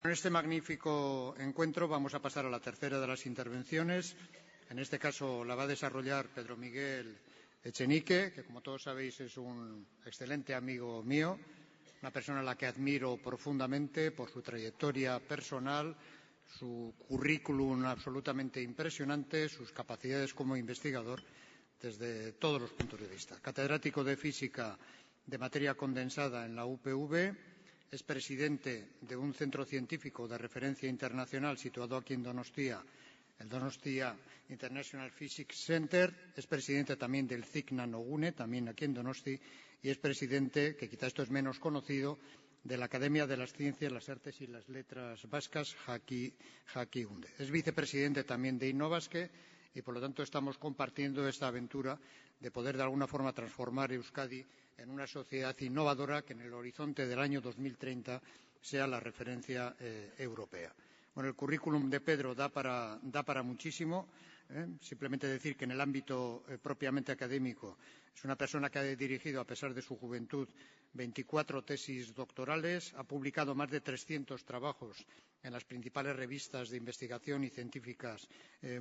En este magnífico encuentro vamos a pasar a la tercera de las intervenciones. En este caso la va a desarrollar Pedro Miguel Echenique, que como todos sabéis es un excelente amigo mío, una persona a la que admiro profundamente por su trayectoria personal, su currículum absolutamente impresionante, sus capacidades como investigador desde todos los puntos de vista. Catedrático de Física de Materia Condensada en la UPV, es presidente de un centro científico de referencia internacional situado aquí en Donostia, el Donostia International Physics Center, es presidente también del CIC Nanogune, también aquí en Donosti, y es presidente, que quizá esto es menos conocido, de la Academia de las Ciencias, las Artes y las Letras Vascas, Jakiunde. Es vicepresidente también de Innovasque y, por lo tanto, estamos compartiendo esta aventura de poder, de alguna forma, transformar Euskadi en una sociedad innovadora que en el horizonte del año 2030 sea la referencia europea. Bueno, el currículum de Pedro da para muchísimo. Simplemente decir que en el ámbito propiamente académico es una persona que ha dirigido, a pesar de su juventud, 24 tesis doctorales, ha publicado más de 300 trabajos en las principales revistas de investigación y científicas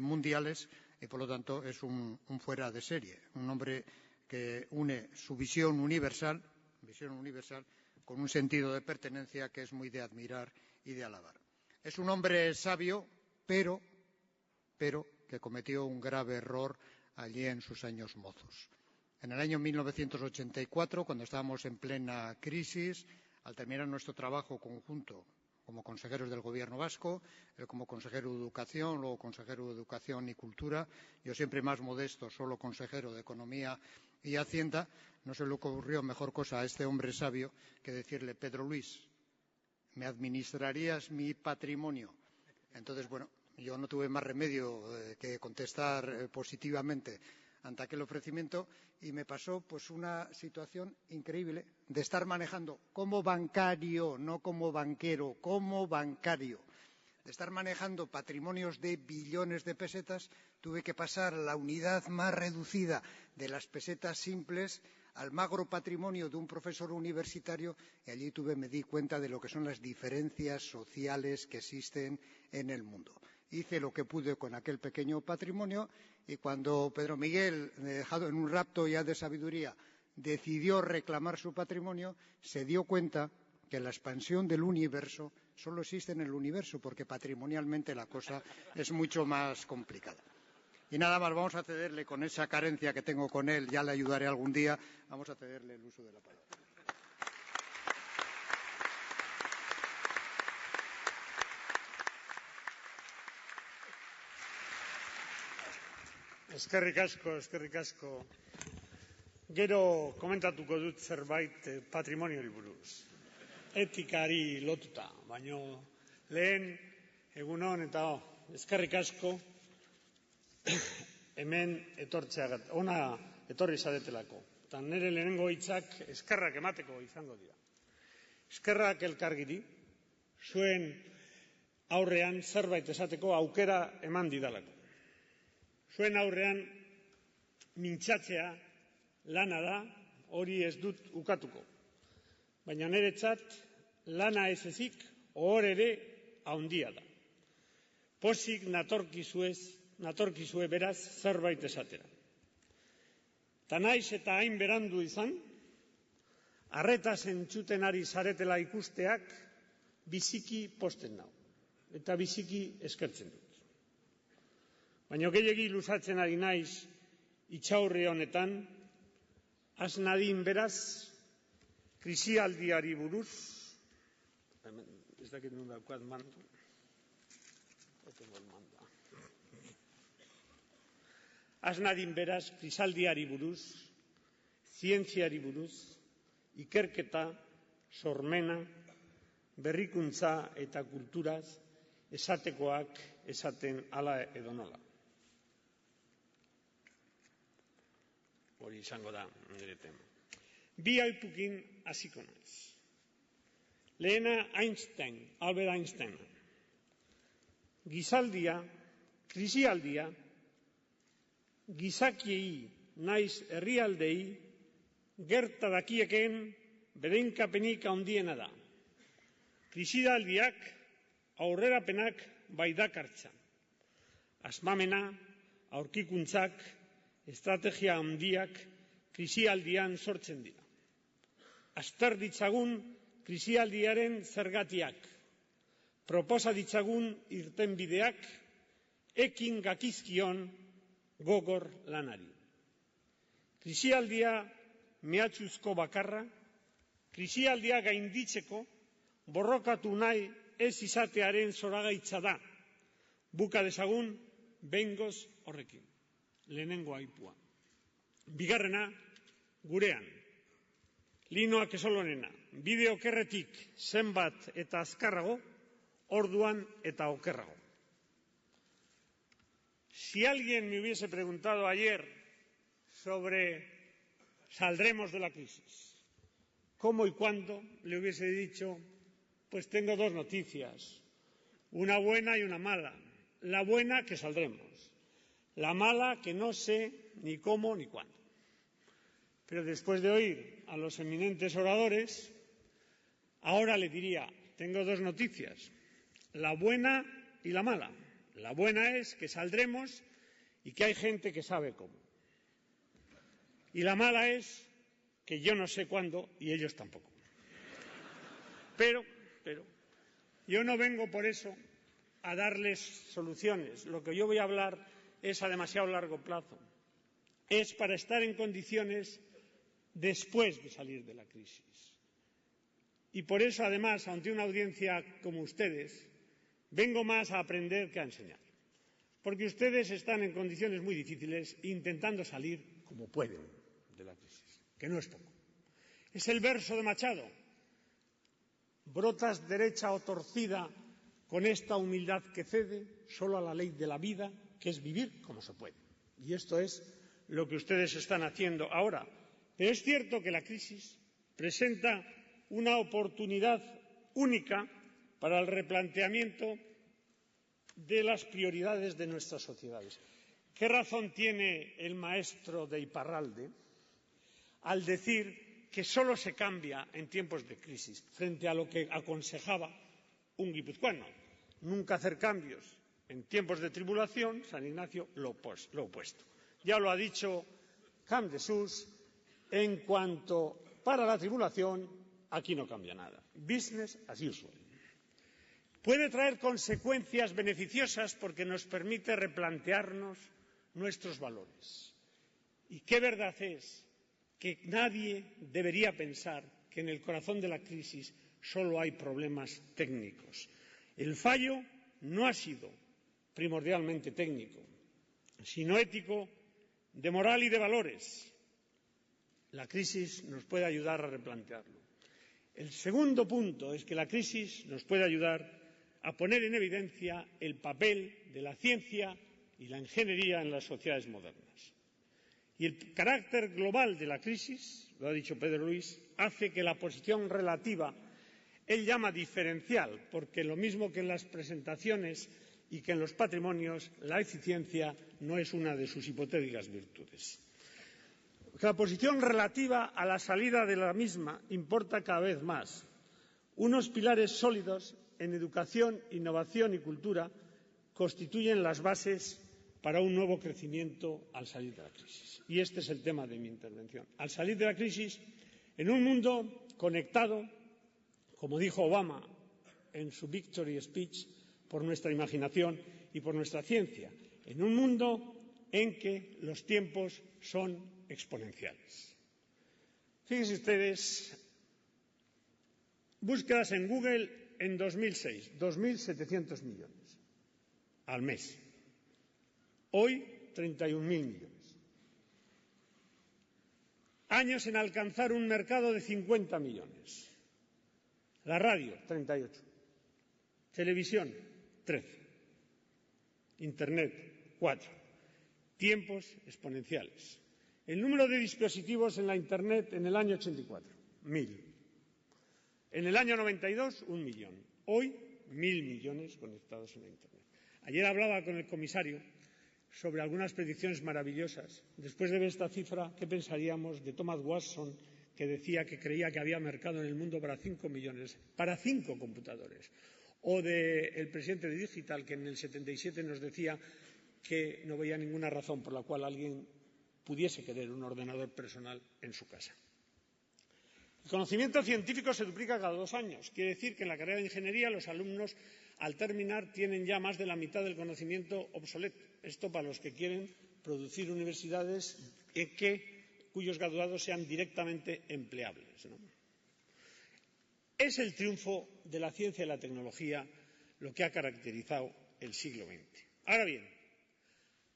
mundiales y, por lo tanto, es un fuera de serie, un hombre que une su visión universal con un sentido de pertenencia que es muy de admirar y de alabar. Es un hombre sabio, pero que cometió un grave error allí en sus años mozos. En el año 1984, cuando estábamos en plena crisis, al terminar nuestro trabajo conjunto como consejeros del Gobierno vasco, él como consejero de Educación, luego consejero de Educación y Cultura, yo siempre más modesto, solo consejero de Economía y Hacienda, no se le ocurrió mejor cosa a este hombre sabio que decirle: Pedro Luis, ¿me administrarías mi patrimonio? Entonces, bueno, yo no tuve más remedio que contestar positivamente ante aquel ofrecimiento y me pasó pues una situación increíble de estar manejando como bancario, no como banquero, como bancario, de estar manejando patrimonios de billones de pesetas. Tuve que pasar a la unidad más reducida de las pesetas simples, al magro patrimonio de un profesor universitario, y allí me di cuenta de lo que son las diferencias sociales que existen en el mundo. Hice lo que pude con aquel pequeño patrimonio y cuando Pedro Miguel, dejado en un rapto ya de sabiduría, decidió reclamar su patrimonio, se dio cuenta que la expansión del universo solo existe en el universo, porque patrimonialmente la cosa es mucho más complicada. Y nada más, vamos a cederle, con esa carencia que tengo con él, ya le ayudaré algún día, vamos a cederle el uso de la palabra. Eskerrik asko. Gero komentatuko dut zerbait patrimoniori buruz. Etikari lotuta, baina lehen egun on eta eskerrik asko hemen etortzeagatik, ona etorri zaretelako. Eta nire lehenengo hitzak eskerrak emateko izango dira. Eskerrak elkargiri, zuen aurrean zerbait esateko aukera eman didalako. Zuen aurrean mintzatzea lana da, hori ez dut ukatuko. Baina niretzat lana ez ezik, ohor ere handia da. Pozik natorkizue beraz zerbait esatera. Ta naiz eta hain berandu izan, arretaz entzuten ari zaretela ikusteak biziki pozten nau. Eta biziki eskertzen dut. Baina gehiegi luzatzen ari naiz itxaurri honetan, has nadin beraz krisialdiari buruz, ez dakit nun daukat mandu, has nadin beraz krisialdiari buruz, zientziari buruz, ikerketa, sormena, berrikuntza eta kulturaz esatekoak esaten hala edo nola. Hori izango da nire tema. Bi aipukin hasiko naiz. Lehena Albert Einstein. Gizaldia, krisialdia, gizakiei naiz herrialdei gerta dakieken berenkapenik handiena da. Krisialdiak aurrerapenak bai dakartza. Asmamena, aurkikuntzak, estrategia handiak krisialdian sortzen dira. Azter ditzagun krisialdiaren zergatiak, proposa ditzagun irtenbideak, ekin gakizkion gogor lanari. Krisialdia mehatxuzko bakarra, krisialdia gainditzeko borrokatu nahi ez izatearen zoragaitza da. Buka dezagun behingoz horrekin. Lehenengo aipua. Bigarrena, gurean. Linoak esolonena, bide okerretik zenbat eta azkarrago, orduan eta okerrago. Si alguien me hubiese preguntado ayer sobre saldremos de la crisis, cómo y cuándo, le hubiese dicho, pues tengo dos noticias, una buena y una mala. La buena, que saldremos. La mala, que no sé ni cómo ni cuándo. Pero después de oír a los eminentes oradores, ahora le diría, tengo dos noticias, la buena y la mala. La buena es que saldremos y que hay gente que sabe cómo. Y la mala es que yo no sé cuándo y ellos tampoco. Pero yo no vengo por eso a darles soluciones. Lo que yo voy a hablar es a demasiado largo plazo. Es para estar en condiciones después de salir de la crisis. Y por eso, además, ante una audiencia como ustedes, vengo más a aprender que a enseñar. Porque ustedes están en condiciones muy difíciles intentando salir como pueden de la crisis, que no es poco. Es el verso de Machado. Brotas derecha o torcida con esta humildad que cede solo a la ley de la vida, que es vivir como se puede. Y esto es lo que ustedes están haciendo ahora. Pero es cierto que la crisis presenta una oportunidad única para el replanteamiento de las prioridades de nuestras sociedades. ¿Qué razón tiene el maestro de Iparralde al decir que solo se cambia en tiempos de crisis, frente a lo que aconsejaba un guipuzcoano? Nunca hacer cambios en tiempos de tribulación, San Ignacio, lo opuesto. Ya lo ha dicho Camp de Sus, en cuanto para la tribulación, aquí no cambia nada. Business as usual. Puede traer consecuencias beneficiosas porque nos permite replantearnos nuestros valores. Y qué verdad es que nadie debería pensar que en el corazón de la crisis solo hay problemas técnicos. El fallo no ha sido primordialmente técnico, sino ético, de moral y de valores. La crisis nos puede ayudar a replantearlo. El segundo punto es que la crisis nos puede ayudar a poner en evidencia el papel de la ciencia y la ingeniería en las sociedades modernas. Y el carácter global de la crisis, lo ha dicho Pedro Luis, hace que la posición relativa, él llama diferencial, porque lo mismo que en las presentaciones y que en los patrimonios, la eficiencia no es una de sus hipotéticas virtudes. La posición relativa a la salida de la misma importa cada vez más. Unos pilares sólidos en educación, innovación y cultura constituyen las bases para un nuevo crecimiento al salir de la crisis. Y este es el tema de mi intervención. Al salir de la crisis, en un mundo conectado, como dijo Obama en su Victory Speech, por nuestra imaginación y por nuestra ciencia, en un mundo en que los tiempos son exponenciales. Fíjense ustedes, búsquedas en Google en 2006, 2.700 millones al mes. Hoy, 31.000 millones. Años en alcanzar un mercado de 50 millones. La radio, 38. Televisión, 13. Internet, 4. Tiempos exponenciales. El número de dispositivos en la Internet en el año 84, 1.000. En el año 92, 1 millón. Hoy, 1.000 millones conectados en la Internet. Ayer hablaba con el comisario sobre algunas predicciones maravillosas. Después de ver esta cifra, ¿qué pensaríamos de Thomas Watson, que decía que creía que había mercado en el mundo para 5 millones, para 5 computadores? o del presidente de Digital, que en el 77 nos decía que no veía ninguna razón por la cual alguien pudiese querer un ordenador personal en su casa. El conocimiento científico se duplica cada 2 años. Quiere decir que en la carrera de ingeniería los alumnos, al terminar, tienen ya más de la mitad del conocimiento obsoleto. Esto para los que quieren producir universidades cuyos graduados sean directamente empleables, ¿no? Es el triunfo de la ciencia y la tecnología lo que ha caracterizado el siglo XX. Ahora bien,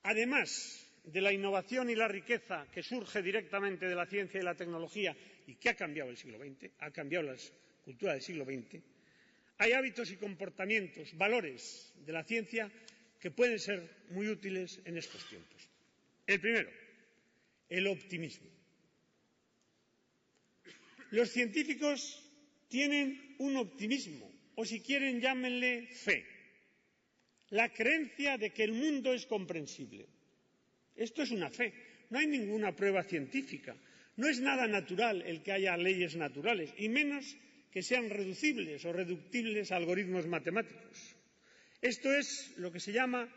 además de la innovación y la riqueza que surge directamente de la ciencia y la tecnología y que ha cambiado el siglo XX, ha cambiado la cultura del siglo XX, hay hábitos y comportamientos, valores de la ciencia que pueden ser muy útiles en estos tiempos. El primero, el optimismo. Los científicos tienen un optimismo, o si quieren llámenle fe, la creencia de que el mundo es comprensible. Esto es una fe, no hay ninguna prueba científica, no es nada natural el que haya leyes naturales, y menos que sean reducibles o reductibles a algoritmos matemáticos. Esto es lo que se llama,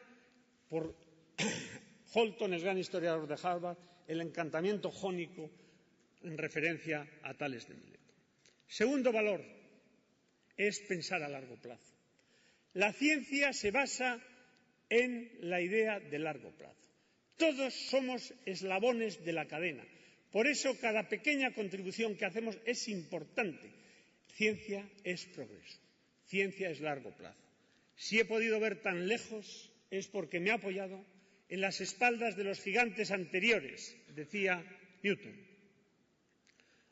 por Holton, el gran historiador de Harvard, el encantamiento jónico en referencia a Tales de Mileto. Segundo valor es pensar a largo plazo. La ciencia se basa en la idea de largo plazo. Todos somos eslabones de la cadena. Por eso cada pequeña contribución que hacemos es importante. Ciencia es progreso. Ciencia es largo plazo. Si he podido ver tan lejos es porque me he apoyado en las espaldas de los gigantes anteriores, decía Newton.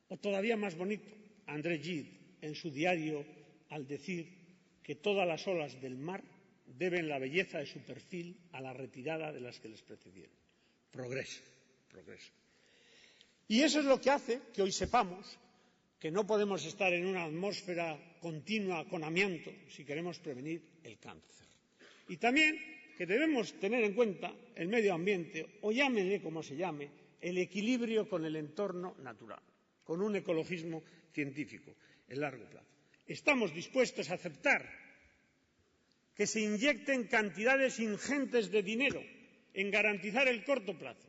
O todavía más bonito, André Gide, en su diario, al decir que todas las olas del mar deben la belleza de su perfil a la retirada de las que les precedieron. Progreso, progreso. Y eso es lo que hace que hoy sepamos que no podemos estar en una atmósfera continua con amianto si queremos prevenir el cáncer. Y también que debemos tener en cuenta el medio ambiente, o llámenle como se llame, el equilibrio con el entorno natural, con un ecologismo científico en largo plazo. Estamos dispuestos a aceptar que se inyecten cantidades ingentes de dinero en garantizar el corto plazo.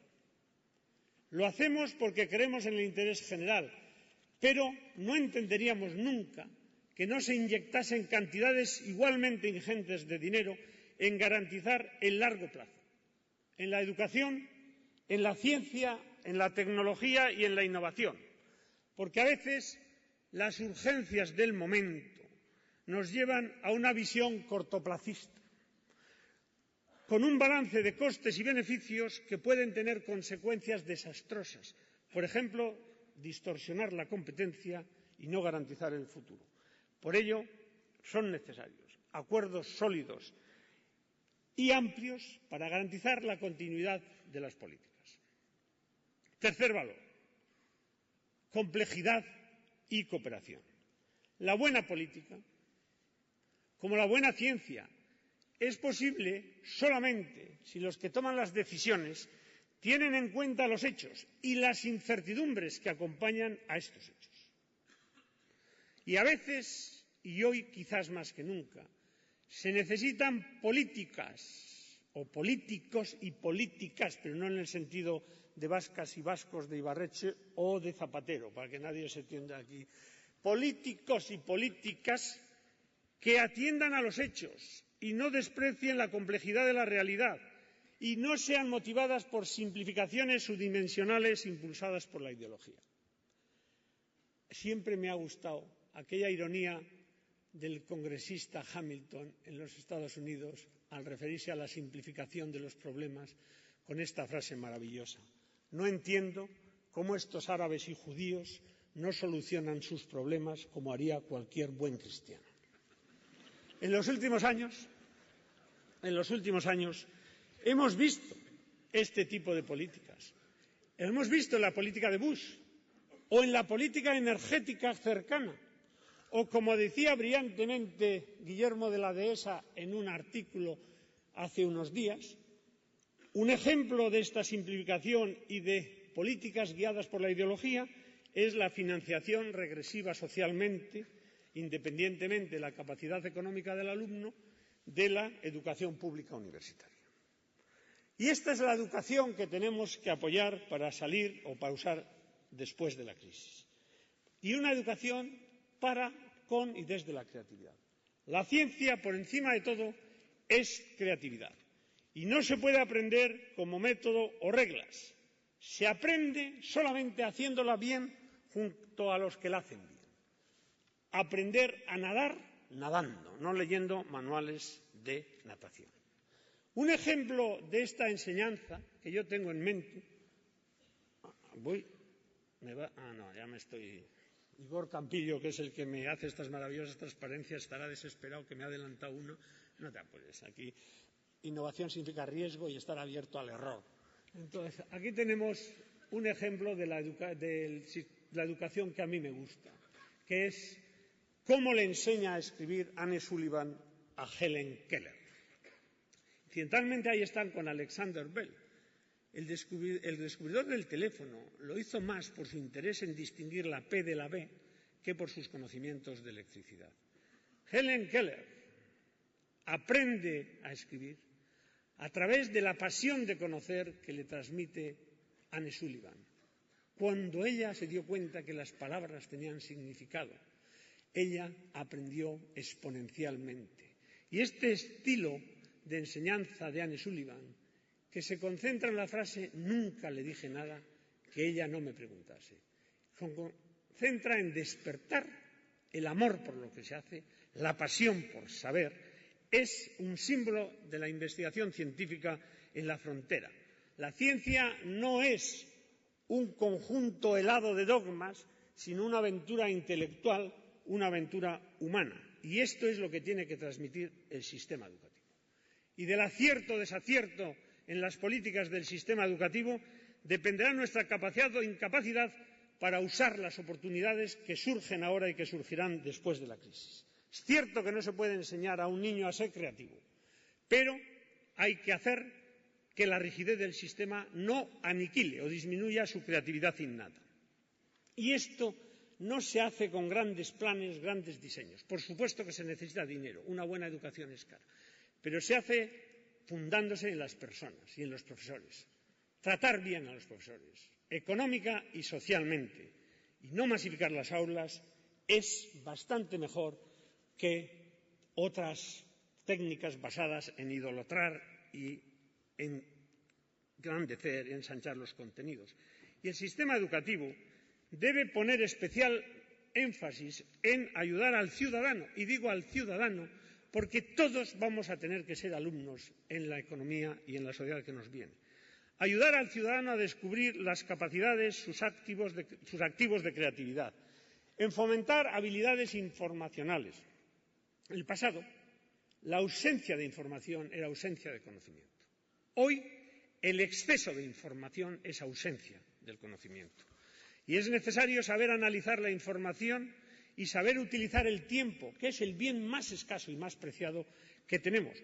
Lo hacemos porque creemos en el interés general, pero no entenderíamos nunca que no se inyectasen cantidades igualmente ingentes de dinero en garantizar el largo plazo, en la educación, en la ciencia, en la tecnología y en la innovación, porque a veces las urgencias del momento nos llevan a una visión cortoplacista, con un balance de costes y beneficios que pueden tener consecuencias desastrosas. Por ejemplo, distorsionar la competencia y no garantizar el futuro. Por ello, son necesarios acuerdos sólidos y amplios para garantizar la continuidad de las políticas. Tercer valor, complejidad y cooperación. La buena política, como la buena ciencia, es posible solamente si los que toman las decisiones tienen en cuenta los hechos y las incertidumbres que acompañan a estos hechos. Y a veces, y hoy quizás más que nunca, se necesitan políticas o políticos y políticas, pero no en el sentido de vascas y vascos de Ibarretxe o de Zapatero, para que nadie se entienda aquí. Políticos y políticas que atiendan a los hechos y no desprecien la complejidad de la realidad y no sean motivadas por simplificaciones subdimensionales impulsadas por la ideología. Siempre me ha gustado aquella ironía del congresista Hamilton en los Estados Unidos al referirse a la simplificación de los problemas con esta frase maravillosa: no entiendo cómo estos árabes y judíos no solucionan sus problemas como haría cualquier buen cristiano. En los últimos años hemos visto este tipo de políticas. Hemos visto en la política de Bush o en la política energética cercana, o como decía brillantemente Guillermo de la Dehesa en un artículo hace unos días, un ejemplo de esta simplificación y de políticas guiadas por la ideología es la financiación regresiva socialmente independientemente de la capacidad económica del alumno, de la educación pública universitaria. Y esta es la educación que tenemos que apoyar para salir o pausar después de la crisis. Y una educación para, con y desde la creatividad. La ciencia, por encima de todo, es creatividad. Y no se puede aprender como método o reglas. Se aprende solamente haciéndola bien junto a los que la hacen bien. Aprender a nadar nadando, no leyendo manuales de natación. Un ejemplo de esta enseñanza que yo tengo en mente. Igor Campillo, que es el que me hace estas maravillosas transparencias, estará desesperado que me ha adelantado uno. No te apures, aquí innovación significa riesgo y estar abierto al error. Entonces, aquí tenemos un ejemplo de la educación que a mí me gusta, que es cómo le enseña a escribir Anne Sullivan a Helen Keller. Incidentalmente ahí están con Alexander Bell. El descubridor del teléfono lo hizo más por su interés en distinguir la P de la B que por sus conocimientos de electricidad. Helen Keller aprende a escribir a través de la pasión de conocer que le transmite Anne Sullivan. Cuando ella se dio cuenta que las palabras tenían significado, ella aprendió exponencialmente. Y este estilo de enseñanza de Anne Sullivan, que se concentra en la frase «nunca le dije nada que ella no me preguntase», se concentra en despertar el amor por lo que se hace, la pasión por saber, es un símbolo de la investigación científica en la frontera. La ciencia no es un conjunto helado de dogmas, sino una aventura intelectual, una aventura humana. Y esto es lo que tiene que transmitir el sistema educativo. Y del acierto o desacierto en las políticas del sistema educativo dependerá nuestra capacidad o incapacidad para usar las oportunidades que surgen ahora y que surgirán después de la crisis. Es cierto que no se puede enseñar a un niño a ser creativo, pero hay que hacer que la rigidez del sistema no aniquile o disminuya su creatividad innata. Y esto no se hace con grandes planes, grandes diseños. Por supuesto que se necesita dinero, una buena educación es cara, pero se hace fundándose en las personas y en los profesores. Tratar bien a los profesores, económica y socialmente, y no masificar las aulas es bastante mejor que otras técnicas basadas en idolatrar y en engrandecer y ensanchar los contenidos. Y el sistema educativo debe poner especial énfasis en ayudar al ciudadano, y digo al ciudadano porque todos vamos a tener que ser alumnos en la economía y en la sociedad que nos viene. Ayudar al ciudadano a descubrir las capacidades, sus activos de creatividad, en fomentar habilidades informacionales. En el pasado, la ausencia de información era ausencia de conocimiento. Hoy, el exceso de información es ausencia del conocimiento. Y es necesario saber analizar la información y saber utilizar el tiempo, que es el bien más escaso y más preciado que tenemos.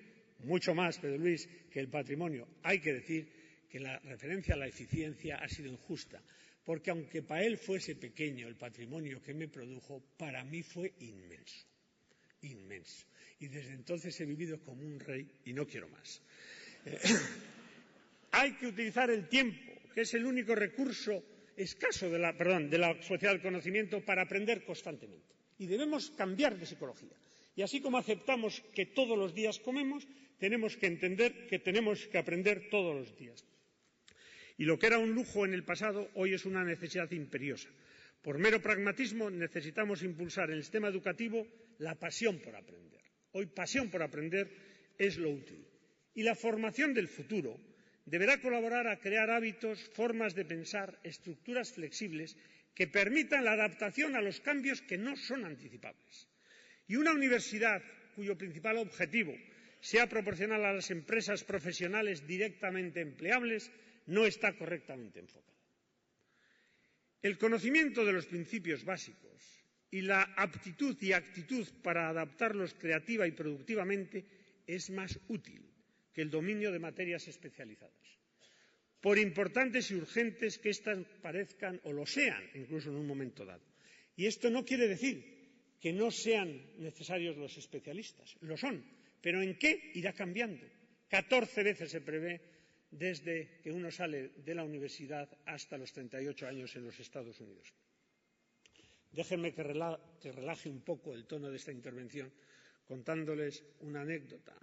Mucho más, Pedro Luis, que el patrimonio. Hay que decir que la referencia a la eficiencia ha sido injusta, porque aunque para él fuese pequeño el patrimonio que me produjo, para mí fue inmenso. Inmenso. Y desde entonces he vivido como un rey y no quiero más. Hay que utilizar el tiempo, que es el único recurso escaso de la sociedad del conocimiento, para aprender constantemente. Y debemos cambiar de psicología. Y así como aceptamos que todos los días comemos, tenemos que entender que tenemos que aprender todos los días. Y lo que era un lujo en el pasado, hoy es una necesidad imperiosa. Por mero pragmatismo necesitamos impulsar en el sistema educativo la pasión por aprender. Hoy pasión por aprender es lo útil. Y la formación del futuro deberá colaborar a crear hábitos, formas de pensar, estructuras flexibles que permitan la adaptación a los cambios que no son anticipables. Y una universidad cuyo principal objetivo sea proporcionar a las empresas profesionales directamente empleables no está correctamente enfocada. El conocimiento de los principios básicos y la aptitud y actitud para adaptarlos creativa y productivamente es más útil que el dominio de materias especializadas, por importantes y urgentes que éstas parezcan o lo sean, incluso en un momento dado. Y esto no quiere decir que no sean necesarios los especialistas. Lo son, pero ¿en qué? Irá cambiando. 14 veces se prevé desde que uno sale de la universidad hasta los 38 años en los Estados Unidos. Déjenme que relaje un poco el tono de esta intervención contándoles una anécdota.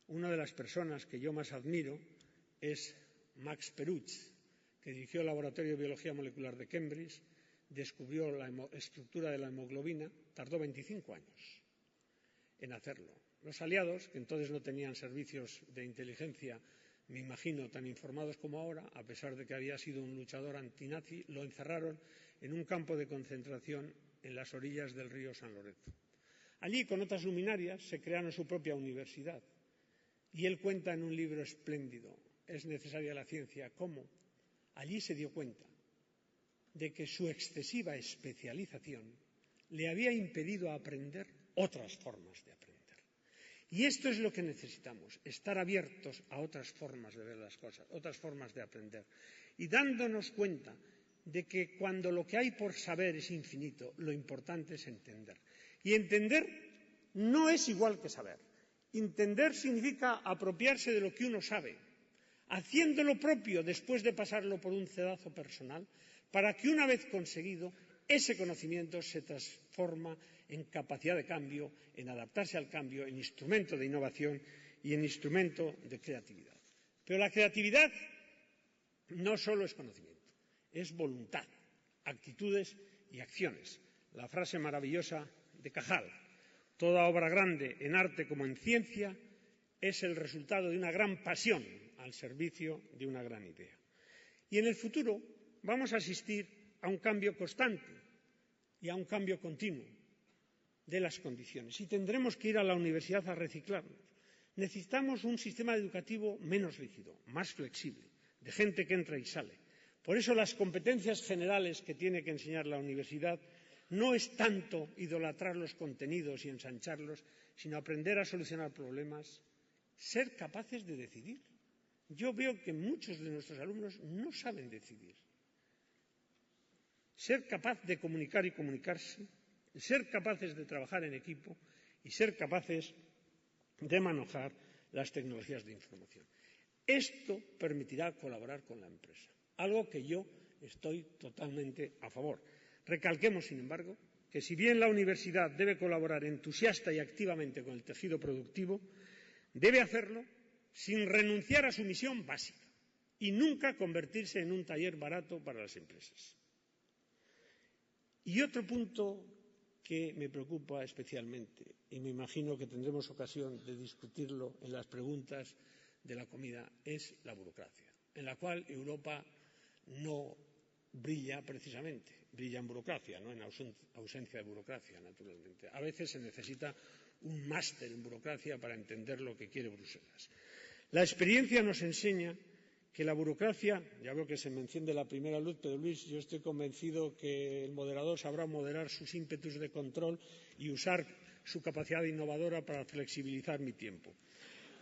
Una de las personas que yo más admiro es Max Perutz, que dirigió el Laboratorio de Biología Molecular de Cambridge, descubrió la estructura de la hemoglobina, tardó 25 años en hacerlo. Los aliados, que entonces no tenían servicios de inteligencia, me imagino, tan informados como ahora, a pesar de que había sido un luchador antinazi, lo encerraron en un campo de concentración en las orillas del río San Lorenzo. Allí, con otras luminarias, se crearon su propia universidad. Y él cuenta en un libro espléndido, Es necesaria la ciencia, cómo allí se dio cuenta de que su excesiva especialización le había impedido aprender otras formas de aprender. Y esto es lo que necesitamos, estar abiertos a otras formas de ver las cosas, otras formas de aprender. Y dándonos cuenta de que cuando lo que hay por saber es infinito, lo importante es entender. Y entender no es igual que saber. Entender significa apropiarse de lo que uno sabe, haciendo lo propio después de pasarlo por un cedazo personal, para que una vez conseguido, ese conocimiento se transforma en capacidad de cambio, en adaptarse al cambio, en instrumento de innovación y en instrumento de creatividad. Pero la creatividad no solo es conocimiento, es voluntad, actitudes y acciones. La frase maravillosa de Cajal: toda obra grande, en arte como en ciencia, es el resultado de una gran pasión al servicio de una gran idea. Y en el futuro vamos a asistir a un cambio constante y a un cambio continuo de las condiciones. Y tendremos que ir a la universidad a reciclarnos. Necesitamos un sistema educativo menos rígido, más flexible, de gente que entra y sale. Por eso las competencias generales que tiene que enseñar la universidad no es tanto idolatrar los contenidos y ensancharlos, sino aprender a solucionar problemas, ser capaces de decidir. Yo veo que muchos de nuestros alumnos no saben decidir. Ser capaz de comunicar y comunicarse, ser capaces de trabajar en equipo y ser capaces de manejar las tecnologías de información. Esto permitirá colaborar con la empresa, algo que yo estoy totalmente a favor. Recalquemos, sin embargo, que si bien la universidad debe colaborar entusiasta y activamente con el tejido productivo, debe hacerlo sin renunciar a su misión básica y nunca convertirse en un taller barato para las empresas. Y otro punto que me preocupa especialmente, y me imagino que tendremos ocasión de discutirlo en las preguntas de la comida, es la burocracia, en la cual Europa no brilla precisamente, brilla en burocracia, no en ausencia de burocracia, naturalmente. A veces se necesita un máster en burocracia para entender lo que quiere Bruselas. La experiencia nos enseña que la burocracia, ya veo que se me enciende la primera luz, pero Luis, yo estoy convencido que el moderador sabrá moderar sus ímpetus de control y usar su capacidad innovadora para flexibilizar mi tiempo.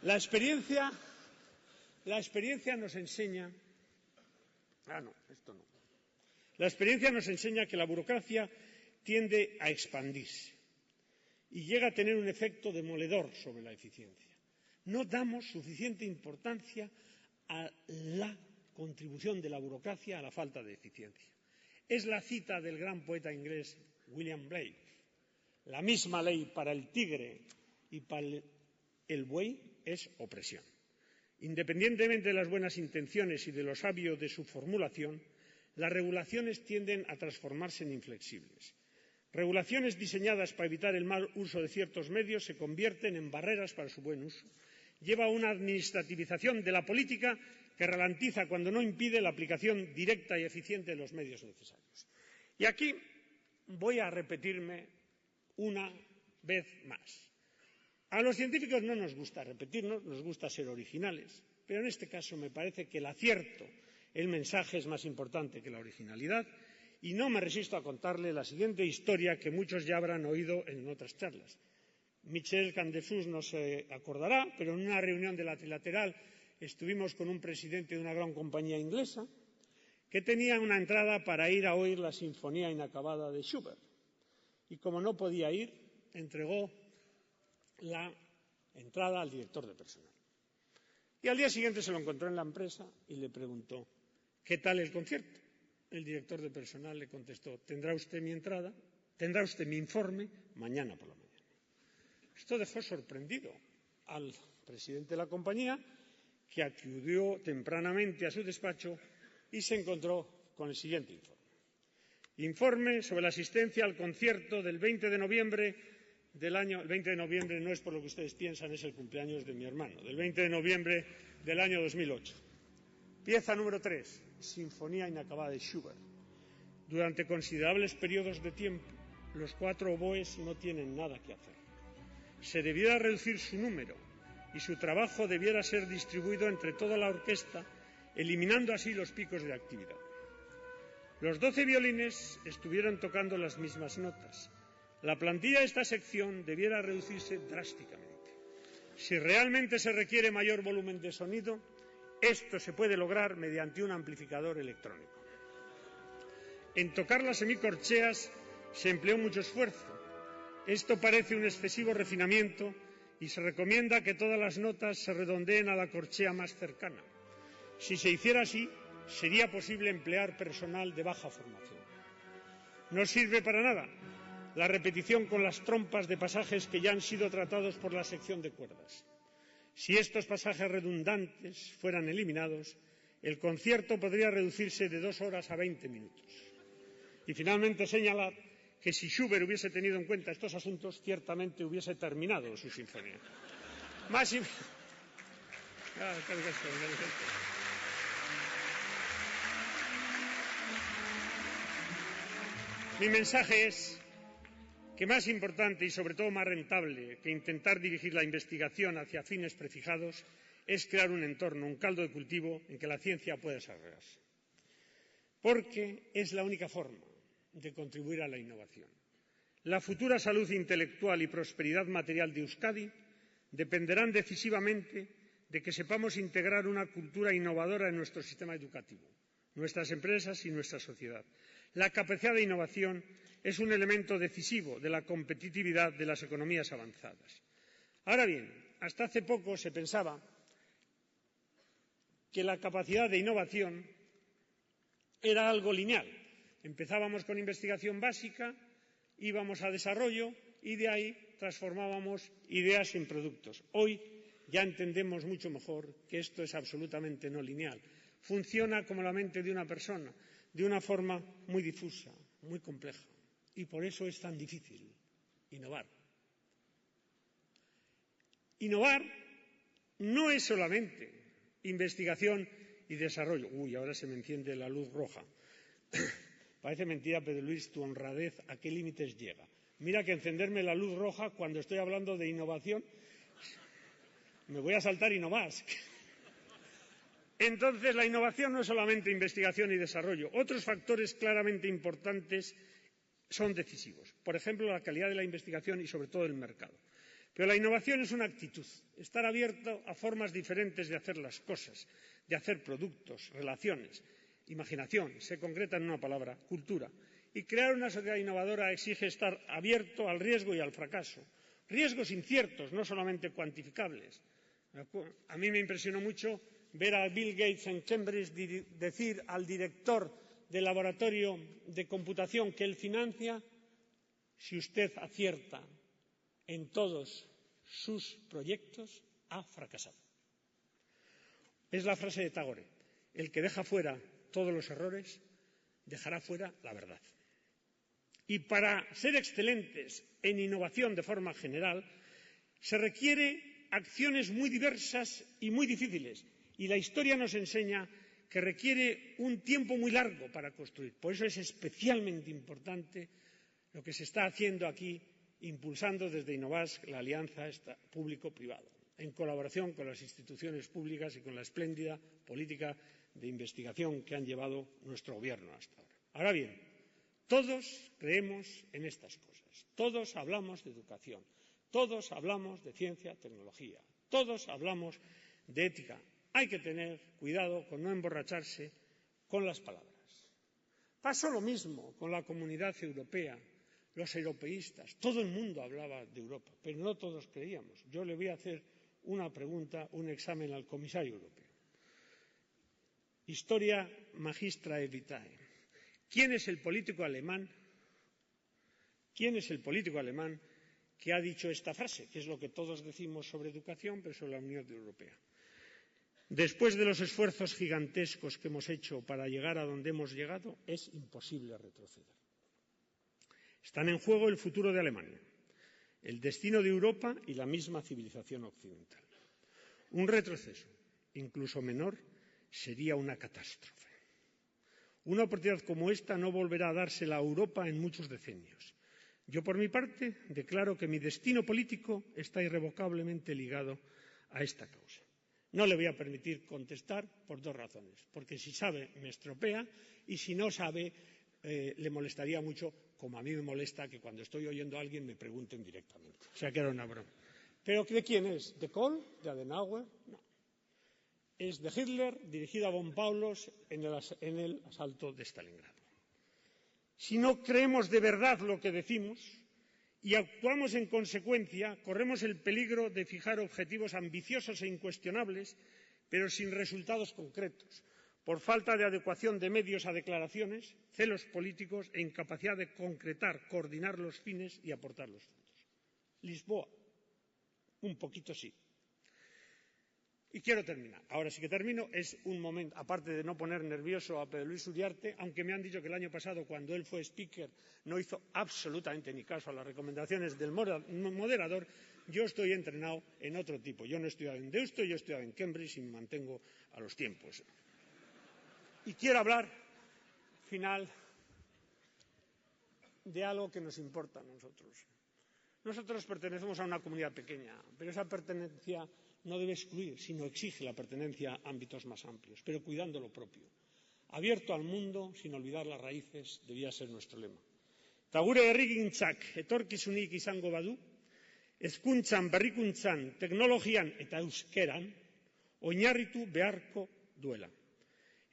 La experiencia nos enseña... La experiencia nos enseña que la burocracia tiende a expandirse y llega a tener un efecto demoledor sobre la eficiencia. No damos suficiente importancia a la contribución de la burocracia a la falta de eficiencia. Es la cita del gran poeta inglés William Blake: la misma ley para el tigre y para el buey es opresión. Independientemente de las buenas intenciones y de lo sabio de su formulación, las regulaciones tienden a transformarse en inflexibles. Regulaciones diseñadas para evitar el mal uso de ciertos medios se convierten en barreras para su buen uso. Lleva a una administrativización de la política que ralentiza, cuando no impide, la aplicación directa y eficiente de los medios necesarios. Y aquí voy a repetirme una vez más. A los científicos no nos gusta repetirnos, nos gusta ser originales, pero en este caso me parece que el acierto, el mensaje, es más importante que la originalidad, y no me resisto a contarle la siguiente historia que muchos ya habrán oído en otras charlas. Michel Candefoux no se acordará, pero en una reunión de la Trilateral estuvimos con un presidente de una gran compañía inglesa que tenía una entrada para ir a oír la sinfonía inacabada de Schubert. y, como no podía ir, entregó la entrada al director de personal. Y al día siguiente se lo encontró en la empresa y le preguntó: ¿qué tal el concierto? El director de personal le contestó: tendrá usted mi entrada, tendrá usted mi informe mañana por la mañana. Esto dejó sorprendido al presidente de la compañía, que acudió tempranamente a su despacho y se encontró con el siguiente informe. Informe sobre la asistencia al concierto del 20 de noviembre del año... El 20 de noviembre no es por lo que ustedes piensan, es el cumpleaños de mi hermano, del 20 de noviembre del año 2008. Pieza número 3, Sinfonía inacabada de Schubert. Durante considerables periodos de tiempo, los 4 oboes no tienen nada que hacer. Se debiera reducir su número y su trabajo debiera ser distribuido entre toda la orquesta, eliminando así los picos de actividad. Los 12 violines estuvieron tocando las mismas notas. La plantilla de esta sección debiera reducirse drásticamente. Si realmente se requiere mayor volumen de sonido, esto se puede lograr mediante un amplificador electrónico. En tocar las semicorcheas se empleó mucho esfuerzo. Esto parece un excesivo refinamiento y se recomienda que todas las notas se redondeen a la corchea más cercana. Si se hiciera así, sería posible emplear personal de baja formación. No sirve para nada la repetición con las trompas de pasajes que ya han sido tratados por la sección de cuerdas. Si estos pasajes redundantes fueran eliminados, el concierto podría reducirse de 2 horas a 20 minutos. Y finalmente señalar que si Schubert hubiese tenido en cuenta estos asuntos, ciertamente hubiese terminado su sinfonía. Mi mensaje es que más importante y sobre todo más rentable que intentar dirigir la investigación hacia fines prefijados es crear un entorno, un caldo de cultivo en que la ciencia pueda desarrollarse. Porque es la única forma de contribuir a la innovación. La futura salud intelectual y prosperidad material de Euskadi dependerán decisivamente de que sepamos integrar una cultura innovadora en nuestro sistema educativo, nuestras empresas y nuestra sociedad. La capacidad de innovación es un elemento decisivo de la competitividad de las economías avanzadas. Ahora bien, hasta hace poco se pensaba que la capacidad de innovación era algo lineal. Empezábamos con investigación básica, íbamos a desarrollo y de ahí transformábamos ideas en productos. Hoy ya entendemos mucho mejor que esto es absolutamente no lineal. Funciona como la mente de una persona, de una forma muy difusa, muy compleja. Y por eso es tan difícil innovar. Innovar no es solamente investigación y desarrollo. Uy, ahora se me enciende la luz roja. Parece mentira, Pedro Luis, tu honradez a qué límites llega. Mira que encenderme la luz roja cuando estoy hablando de innovación, me voy a saltar y no más. Entonces, la innovación no es solamente investigación y desarrollo. Otros factores claramente importantes son decisivos. Por ejemplo, la calidad de la investigación y, sobre todo, el mercado. Pero la innovación es una actitud, estar abierto a formas diferentes de hacer las cosas, de hacer productos, relaciones. Imaginación, se concreta en una palabra, cultura. Y crear una sociedad innovadora exige estar abierto al riesgo y al fracaso. Riesgos inciertos, no solamente cuantificables. A mí me impresionó mucho ver a Bill Gates en Cambridge decir al director del laboratorio de computación que él financia: si usted acierta en todos sus proyectos, ha fracasado. Es la frase de Tagore: el que deja fuera todos los errores, dejará fuera la verdad. Y para ser excelentes en innovación de forma general, se requieren acciones muy diversas y muy difíciles. Y la historia nos enseña que requiere un tiempo muy largo para construir. Por eso es especialmente importante lo que se está haciendo aquí, impulsando desde Innovask la alianza público-privada, en colaboración con las instituciones públicas y con la espléndida política de investigación que han llevado nuestro gobierno hasta ahora. Ahora bien, todos creemos en estas cosas, todos hablamos de educación, todos hablamos de ciencia, tecnología, todos hablamos de ética. Hay que tener cuidado con no emborracharse con las palabras. Pasó lo mismo con la Comunidad Europea. los europeístas, todo el mundo hablaba de Europa, pero no todos creíamos. Yo le voy a hacer una pregunta, un examen al comisario europeo. Historia magistra vitae. ¿Quién es el político alemán que ha dicho esta frase, que es lo que todos decimos sobre educación, pero sobre la Unión Europea? Después de los esfuerzos gigantescos que hemos hecho para llegar a donde hemos llegado, es imposible retroceder. Están en juego el futuro de Alemania, el destino de Europa y la misma civilización occidental. Un retroceso, incluso menor, sería una catástrofe. Una oportunidad como esta no volverá a dársela a Europa en muchos decenios. Yo, por mi parte, declaro que mi destino político está irrevocablemente ligado a esta causa. No le voy a permitir contestar por dos razones. Porque si sabe, me estropea, y si no sabe, le molestaría mucho, como a mí me molesta que cuando estoy oyendo a alguien me pregunten directamente. O sea que era una broma. ¿Pero de quién es? ¿De Kohl? ¿De Adenauer? No. Es de Hitler, dirigido a von Paulos en el asalto de Stalingrado. Si no creemos de verdad lo que decimos y actuamos en consecuencia, corremos el peligro de fijar objetivos ambiciosos e incuestionables, pero sin resultados concretos, por falta de adecuación de medios a declaraciones, celos políticos e incapacidad de concretar, coordinar los fines y aportar los fondos. Lisboa, un poquito sí. Y quiero terminar. Ahora sí que termino. Es un momento, aparte de no poner nervioso a Pedro Luis Uriarte, aunque me han dicho que el año pasado, cuando él fue speaker, no hizo absolutamente ni caso a las recomendaciones del moderador, yo estoy entrenado en otro tipo. Yo no he estudiado en Deusto, yo he estudiado en Cambridge y me mantengo a los tiempos. Y quiero hablar, final, de algo que nos importa a nosotros. Nosotros pertenecemos a una comunidad pequeña, pero esa pertenencia no debe excluir, sino exige la pertenencia a ámbitos más amplios, pero cuidando lo propio. Abierto al mundo, sin olvidar las raíces, debía ser nuestro lema. Ta gure herrigintzak etorkizunik izango badu, hezkuntzan, berrikuntzan, teknologian eta euskeran oinarritu beharko duela.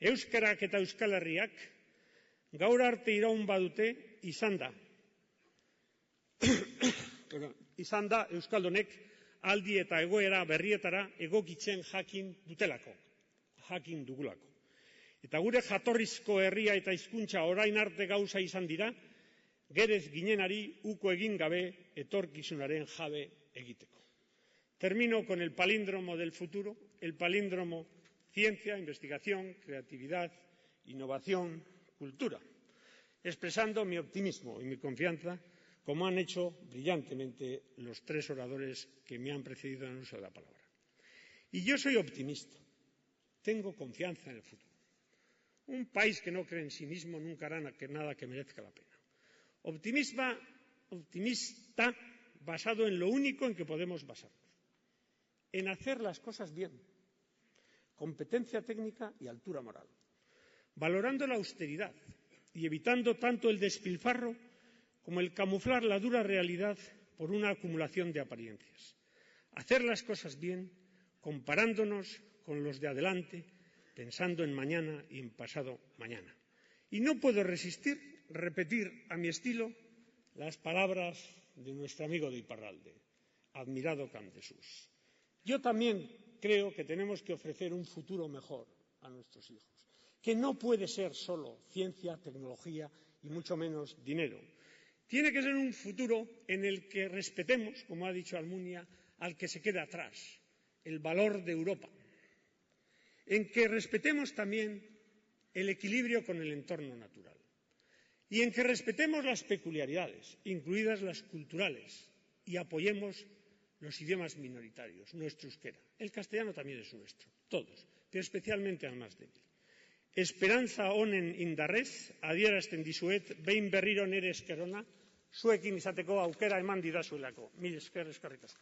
Euskarak eta Euskal Herriak gaur arte iraun badute izan da euskaldunek aldi eta egoera berrietara egokitzen jakin dugulako. Eta gure jatorrizko herria eta hizkuntza orain arte gauza izan dira, gerez ginenari uko egin gabe etorkizunaren jabe egiteko. Termino con el palíndromo del futuro, el palíndromo ciencia, investigación, creatividad, innovación, cultura, expresando mi optimismo y mi confianza, como han hecho brillantemente los tres oradores que me han precedido en el uso de la palabra. Y yo soy optimista, tengo confianza en el futuro. Un país que no cree en sí mismo nunca hará nada que merezca la pena. Optimista basado en lo único en que podemos basarnos, en hacer las cosas bien, competencia técnica y altura moral, valorando la austeridad y evitando tanto el despilfarro como el camuflar la dura realidad por una acumulación de apariencias. Hacer las cosas bien, comparándonos con los de adelante, pensando en mañana y en pasado mañana. Y no puedo resistir repetir a mi estilo las palabras de nuestro amigo de Iparralde, admirado Camp de Sus. Yo también creo que tenemos que ofrecer un futuro mejor a nuestros hijos, que no puede ser solo ciencia, tecnología y mucho menos dinero. Tiene que ser un futuro en el que respetemos, como ha dicho Almunia, al que se queda atrás, el valor de Europa, en que respetemos también el equilibrio con el entorno natural y en que respetemos las peculiaridades, incluidas las culturales, y apoyemos los idiomas minoritarios, nuestro euskera. El castellano también es nuestro, todos, pero especialmente al más débil. Esperanza honen indarrez, adierazten dizuet, behin berriro nere eskerona, zuekin izateko aukera eman didazuelako. Mil esker, eskerrik asko.